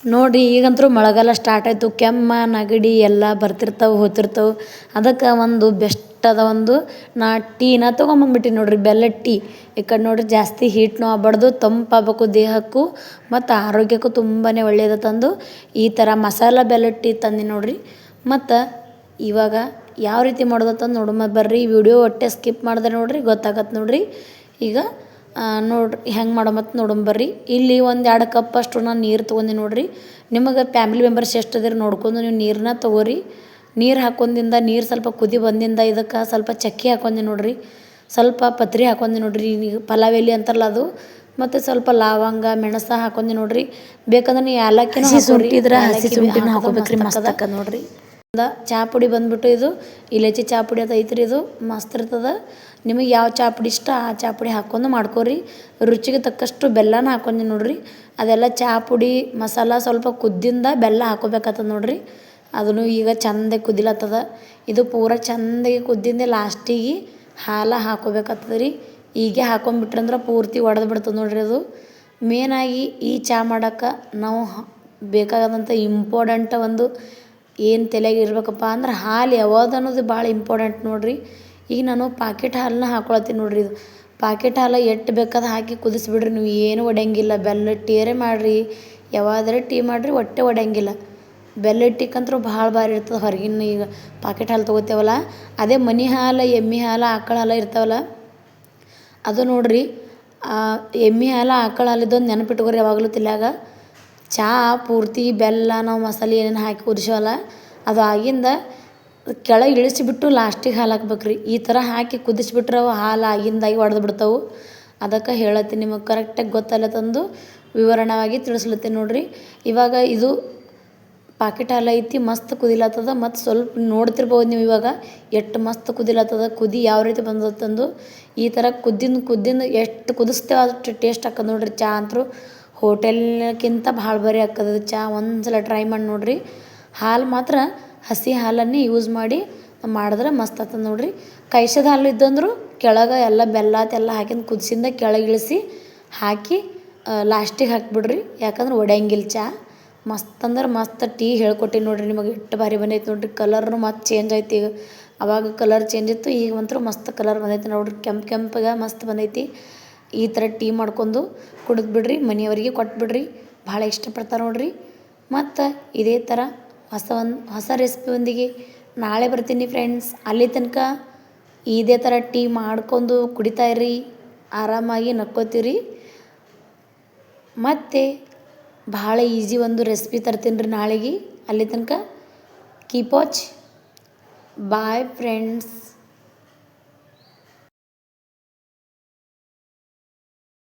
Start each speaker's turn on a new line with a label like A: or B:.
A: ನೋಡಿರಿ ಈಗಂತೂ ಮಳೆಗಾಲ ಸ್ಟಾರ್ಟ್ ಆಯಿತು. ಕೆಮ್ಮ ನೆಗಡಿ ಎಲ್ಲ ಬರ್ತಿರ್ತಾವೆ ಹೋಗ್ತಿರ್ತಾವೆ. ಅದಕ್ಕೆ ಒಂದು ಬೆಸ್ಟ್ ಅದ ಒಂದು ನಾ ಟೀನ ತೊಗೊಂಬಂದ್ಬಿಟ್ಟಿನಿ ನೋಡಿರಿ, ಬೆಲ್ಲದ ಟೀ. ಈ ಕಡೆ ನೋಡಿರಿ ಜಾಸ್ತಿ ಹೀಟ್ನೂ ಆಗ್ಬಾರ್ದು, ತಂಪಾಗಬೇಕು ದೇಹಕ್ಕೂ ಮತ್ತು ಆರೋಗ್ಯಕ್ಕೂ ತುಂಬಾ ಒಳ್ಳೆಯದು ತಂದು ಈ ಥರ ಮಸಾಲ ಬೆಲ್ಲದ ಟೀ ತಂದು ನೋಡಿರಿ. ಮತ್ತು ಇವಾಗ ಯಾವ ರೀತಿ ಮಾಡೋದತ್ತಂದು ನೋಡೋಣ ಬರ್ರಿ. ವಿಡಿಯೋ ಒಟ್ಟೆ ಸ್ಕಿಪ್ ಮಾಡಿದ್ರೆ ನೋಡಿರಿ ಗೊತ್ತಾಗತ್ತೆ ನೋಡಿರಿ. ಈಗ ನೋಡಿರಿ ಹೆಂಗೆ ಮಾಡೋ ಮತ್ತು ನೋಡೋಣ ಬರ್ರಿ. ಇಲ್ಲಿ 1-2 ಕಪ್ ಅಷ್ಟು ನಾನು ನೀರು ತೊಗೊಂಡು ನೋಡಿರಿ. ನಿಮಗೆ ಫ್ಯಾಮಿಲಿ ಮೆಂಬರ್ಸ್ ಎಷ್ಟು ಅದಿರಿ ನೋಡ್ಕೊಂಡು ನೀವು ನೀರನ್ನ ತೊಗೋರಿ. ನೀರು ಹಾಕೊಂಡಿಂದ ನೀರು ಸ್ವಲ್ಪ ಕುದಿ ಬಂದಿಂದ ಇದಕ್ಕೆ ಸ್ವಲ್ಪ ಚಕ್ಕೆ ಹಾಕೊಂಡೆ ನೋಡಿರಿ, ಸ್ವಲ್ಪ ಪತ್ರಿ ಹಾಕೊಂಡೆ ನೋಡಿರಿ, ಪಲಾವ್ ಎಲೆ ಅಂತಾರಲ್ಲ ಅದು, ಮತ್ತು ಸ್ವಲ್ಪ ಲವಂಗ ಮೆಣಸು ಹಾಕೊಂಡೆ ನೋಡಿರಿ. ಬೇಕಂದ್ರೆ ನೀವು ಏಲಕ್ಕಿನೂ ಹಾಕಿದ್ರೆ ಹಸಿ ಶುಂಠಿನೂ ಹಾಕೋಬೇಕ್ರಿ, ಮಸ್ತ್ ನೋಡಿರಿ. ಚಹಾ ಪುಡಿ ಬಂದ್ಬಿಟ್ಟು ಇದು ಇಲೈಚಿ ಚಹಾ ಪುಡಿ ಅದು ಐತ್ರಿ. ಇದು ಮಸ್ತ್ ಇರ್ತದೆ. ನಿಮಗೆ ಯಾವ ಚಹಾ ಪುಡಿ ಇಷ್ಟ ಆ ಚಹಾ ಪುಡಿ ಹಾಕ್ಕೊಂಡು ಮಾಡ್ಕೊರಿ. ರುಚಿಗೆ ತಕ್ಕಷ್ಟು ಬೆಲ್ಲನ ಹಾಕೊಂಡಿ ನೋಡಿರಿ. ಅದೆಲ್ಲ ಚಹಾ ಪುಡಿ ಮಸಾಲ ಸ್ವಲ್ಪ ಕುದ್ದಿಂದ ಬೆಲ್ಲ ಹಾಕೋಬೇಕಾಗ್ತದೆ ನೋಡಿರಿ. ಅದನ್ನು ಈಗ ಚಂದಾಗಿ ಕುದಿಲತ್ತದ. ಇದು ಪೂರ ಚಂದಾಗಿ ಕುದ್ದಿಂದ ಲಾಸ್ಟಿಗೆ ಹಾಲು ಹಾಕೋಬೇಕಾಗ್ತದೆ ರೀ. ಹೀಗೆ ಹಾಕೊಂಡ್ಬಿಟ್ರಂದ್ರೆ ಪೂರ್ತಿ ಒಡೆದು ಬಿಡ್ತದೆ ನೋಡಿರಿ. ಅದು ಮೇನಾಗಿ ಈ ಚಹಾ ಮಾಡೋಕೆ ನಾವು ಬೇಕಾದಂಥ ಇಂಪಾರ್ಟೆಂಟ್ ಒಂದು ಏನು ತಲೆಗೆ ಇರ್ಬೇಕಪ್ಪ ಅಂದ್ರೆ ಹಾಲು ಯಾವುದು ಅನ್ನೋದು ಭಾಳ ಇಂಪಾರ್ಟೆಂಟ್ ನೋಡಿರಿ. ಈಗ ನಾನು ಪಾಕೆಟ್ ಹಾಲನ್ನ ಹಾಕ್ಕೊಳತ್ತೀನಿ ನೋಡಿರಿ. ಇದು ಪಾಕೆಟ್ ಹಾಲು ಎಷ್ಟು ಬೇಕಾದ ಹಾಕಿ ಕುದಿಸ್ಬಿಡ್ರಿ, ನೀವು ಏನು ಒಡೆಯಂಗಿಲ್ಲ. ಬೆಲ್ಲದ ಟೀಯರೇ ಮಾಡಿರಿ, ಯಾವಾದರೆ ಟೀ ಮಾಡಿರಿ, ಒಟ್ಟೆ ಒಡೆಯಂಗಿಲ್ಲ. ಬೆಲ್ಲದ ಟೀಕಂತೂ ಭಾಳ ಭಾರಿ ಇರ್ತದೆ. ಹೊರಗಿನ ಈಗ ಪಾಕೆಟ್ ಹಾಲು ತೊಗೋತೇವಲ್ಲ, ಅದೇ ಮನೆ ಹಾಲು, ಎಮ್ಮೆ ಹಾಲು, ಆಕಳ ಹಾಲು ಇರ್ತಾವಲ್ಲ ಅದು ನೋಡಿರಿ. ಎಮ್ಮೆ ಹಾಲು ಆಕಳ ಹಾಲಿದ್ದೊಂದು ನೆನಪಿಟ್ಕೊರಿ ಯಾವಾಗಲೂ ತಲೆಯಾಗ. ಚಹಾ ಪೂರ್ತಿ ಬೆಲ್ಲ ನಾವು ಮಸಾಲೆ ಏನೇನು ಹಾಕಿ ಕುದಿಸೋಲ್ಲ, ಅದು ಆಗಿಂದ ಕೆಳಗೆ ಇಳಿಸಿಬಿಟ್ಟು ಲಾಸ್ಟಿಗೆ ಹಾಲು ಹಾಕ್ಬೇಕ್ರಿ. ಈ ಥರ ಹಾಕಿ ಕುದಿಸ್ಬಿಟ್ರೆ ಅವು ಹಾಲು ಆಗಿಂದಾಗಿ ಒಡೆದು ಬಿಡ್ತಾವೆ. ಅದಕ್ಕೆ ಹೇಳತ್ತೀನಿ ನಿಮಗೆ ಕರೆಕ್ಟಾಗಿ ಗೊತ್ತಲ್ಲತ್ತಂದು ವಿವರಣವಾಗಿ ತಿಳಿಸ್ಲತ್ತೀನಿ ನೋಡಿರಿ. ಇವಾಗ ಇದು ಪಾಕೆಟ್ ಹಾಲು ಐತಿ, ಮಸ್ತ್ ಕುದಿಲತ್ತದ. ಮತ್ತು ಸ್ವಲ್ಪ ನೋಡ್ತಿರ್ಬೋದು ನೀವು ಇವಾಗ ಎಷ್ಟು ಮಸ್ತ್ ಕುದಿಲತ್ತದ. ಕುದಿ ಯಾವ ರೀತಿ ಬಂದತ್ತಂದು ಈ ಥರ ಕುದ್ದಿಂದ ಎಷ್ಟು ಕುದಿಸ್ತೇವೆ ಅಷ್ಟು ಟೇಸ್ಟ್ ಹಾಕದ್ ನೋಡಿರಿ. ಚಹಾ ಅಂತೂ ಹೋಟೆಲ್ಕಿಂತ ಭಾಳ ಬರಿ ಹಾಕದ ಚಹಾ. ಒಂದ್ಸಲ ಟ್ರೈ ಮಾಡಿ ನೋಡಿರಿ. ಹಾಲು ಮಾತ್ರ ಹಸಿ ಹಾಲನ್ನೇ ಯೂಸ್ ಮಾಡಿ ಮಾಡಿದ್ರೆ ಮಸ್ತ್ ಆಗ್ತದೆ ನೋಡಿರಿ. ಕಾಯ್ಸಿದ ಹಾಲು ಇದ್ದಂದ್ರೂ ಕೆಳಗೆ ಎಲ್ಲ ಬೆಲ್ಲ ಎಲ್ಲ ಹಾಕಿಂದು ಕುದಿಸಿಂದ ಕೆಳಗೆ ಇಳಿಸಿ ಹಾಕಿ ಲಾಸ್ಟಿಗೆ ಹಾಕಿಬಿಡ್ರಿ. ಯಾಕಂದ್ರೆ ಒಡೆಯಂಗಿಲ್ಲ ಚಹಾ. ಮಸ್ತ್ ಅಂದ್ರೆ ಮಸ್ತ್ ಟೀ ಹೇಳ್ಕೊಟ್ಟಿನಿ ನೋಡಿರಿ ನಿಮಗೆ. ಎಷ್ಟು ಭಾರಿ ಬಂದೈತೆ ನೋಡಿರಿ. ಕಲರ್ನು ಮತ್ತು ಚೇಂಜ್ ಆಯ್ತು. ಈಗ ಅವಾಗ ಕಲರ್ ಚೇಂಜ್ ಇತ್ತು, ಈಗ ಒಂಥರ ಮಸ್ತ್ ಕಲರ್ ಬಂದೈತೆ ನೋಡಿರಿ. ಕೆಂಪಗೆ ಮಸ್ತ್ ಬಂದೈತಿ. ಈ ಥರ ಟೀ ಮಾಡ್ಕೊಂಡು ಕುಡಿದು ಬಿಡ್ರಿ, ಮನೆಯವರಿಗೆ ಕೊಟ್ಬಿಡ್ರಿ, ಭಾಳ ಇಷ್ಟಪಡ್ತಾರೆ ನೋಡಿರಿ. ಮತ್ತು ಇದೇ ಥರ ಹೊಸ ರೆಸಿಪಿಯೊಂದಿಗೆ ನಾಳೆ ಬರ್ತೀನಿ ಫ್ರೆಂಡ್ಸ್. ಅಲ್ಲಿ ತನಕ ಇದೇ ಥರ ಟೀ ಮಾಡ್ಕೊಂಡು ಕುಡಿತಾಯಿರಿ, ಆರಾಮಾಗಿ ನಕ್ಕೋತೀರಿ. ಮತ್ತು ಭಾಳ ಈಸಿ ಒಂದು ರೆಸಿಪಿ ತರ್ತೀನಿ ರೀ ನಾಳೆಗೆ. ಅಲ್ಲಿ ತನಕ ಕೀಪ್ ವಾಚ್. Bye friends.